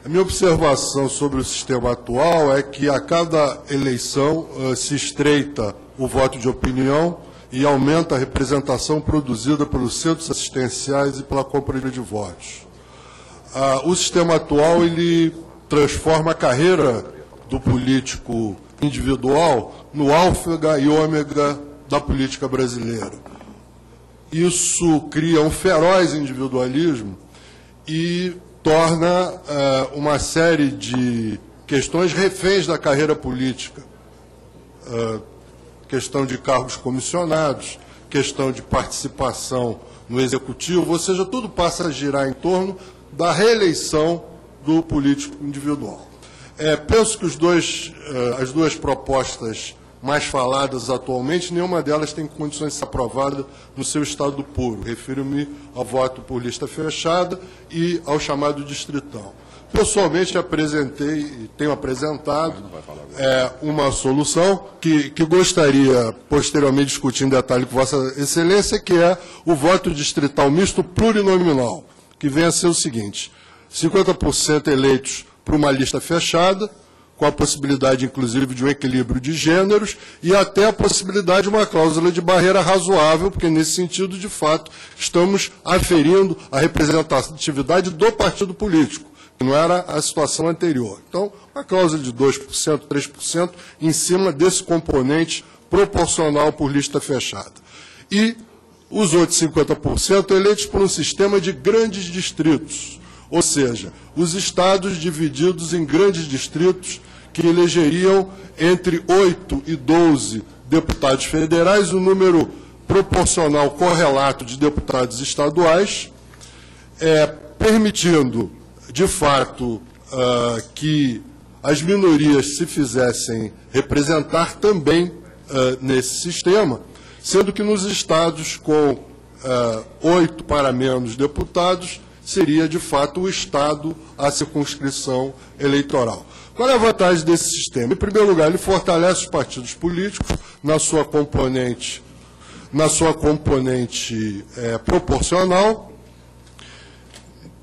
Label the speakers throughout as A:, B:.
A: A minha observação sobre o sistema atual é que a cada eleição se estreita o voto de opinião e aumenta a representação produzida pelos centros assistenciais e pela compra de votos. O sistema atual ele transforma a carreira do político individual no alfa e ômega da política brasileira. Isso cria um feroz individualismo e torna uma série de questões reféns da carreira política. Questão de cargos comissionados, questão de participação no executivo, ou seja, tudo passa a girar em torno da reeleição do político individual. Penso que as duas propostas mais faladas atualmente, nenhuma delas tem condições de ser aprovada no seu estado puro. Refiro-me ao voto por lista fechada e ao chamado distritão. Pessoalmente, apresentei e tenho apresentado uma solução que gostaria, posteriormente, de discutir em detalhe com Vossa Excelência, que é o voto distrital misto plurinominal, que vem a ser o seguinte: 50% eleitos por uma lista fechada, com a possibilidade, inclusive, de um equilíbrio de gêneros e até a possibilidade de uma cláusula de barreira razoável, porque, nesse sentido, de fato, estamos aferindo a representatividade do partido político, que não era a situação anterior. Então, uma cláusula de 2%, 3% em cima desse componente proporcional por lista fechada. E os outros 50% eleitos por um sistema de grandes distritos, ou seja, os estados divididos em grandes distritos que elegeriam entre 8 e 12 deputados federais, o número proporcional correlato de deputados estaduais, permitindo, de fato, que as minorias se fizessem representar também nesse sistema, sendo que nos estados com 8 para menos deputados, seria, de fato, o Estado a circunscrição eleitoral. Qual é a vantagem desse sistema? Em primeiro lugar, ele fortalece os partidos políticos na sua componente proporcional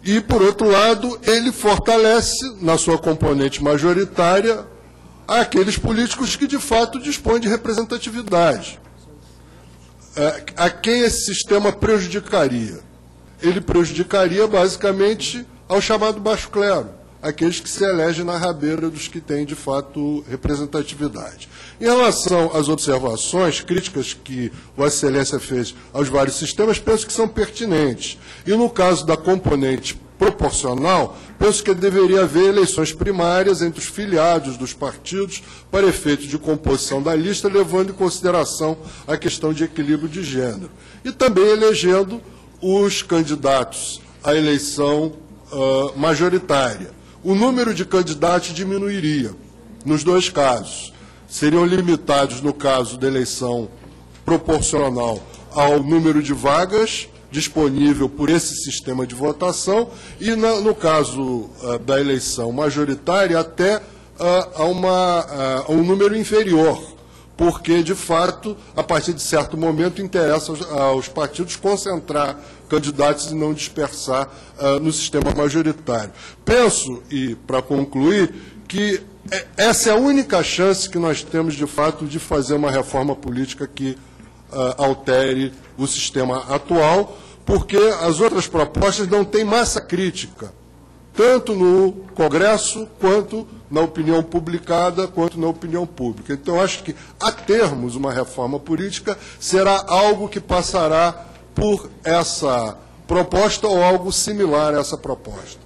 A: e, por outro lado, ele fortalece na sua componente majoritária aqueles políticos que, de fato, dispõem de representatividade. A quem esse sistema prejudicaria? Ele prejudicaria, basicamente, ao chamado baixo clero, aqueles que se elegem na rabeira dos que têm, de fato, representatividade. Em relação às observações, críticas que Vossa Excelência fez aos vários sistemas, penso que são pertinentes. E, no caso da componente proporcional, penso que deveria haver eleições primárias entre os filiados dos partidos para efeito de composição da lista, levando em consideração a questão de equilíbrio de gênero. E também elegendo os candidatos à eleição majoritária. O número de candidatos diminuiria, nos dois casos. Seriam limitados, no caso da eleição proporcional, ao número de vagas disponível por esse sistema de votação e, no caso da eleição majoritária, até a um número inferior, porque, de fato, a partir de certo momento, interessa aos partidos concentrar candidatos e não dispersar no sistema majoritário. Penso, e para concluir, que essa é a única chance que nós temos, de fato, de fazer uma reforma política que altere o sistema atual, porque as outras propostas não têm massa crítica, tanto no Congresso, quanto na opinião publicada, quanto na opinião pública. Então, acho que, a termos uma reforma política, será algo que passará por essa proposta ou algo similar a essa proposta.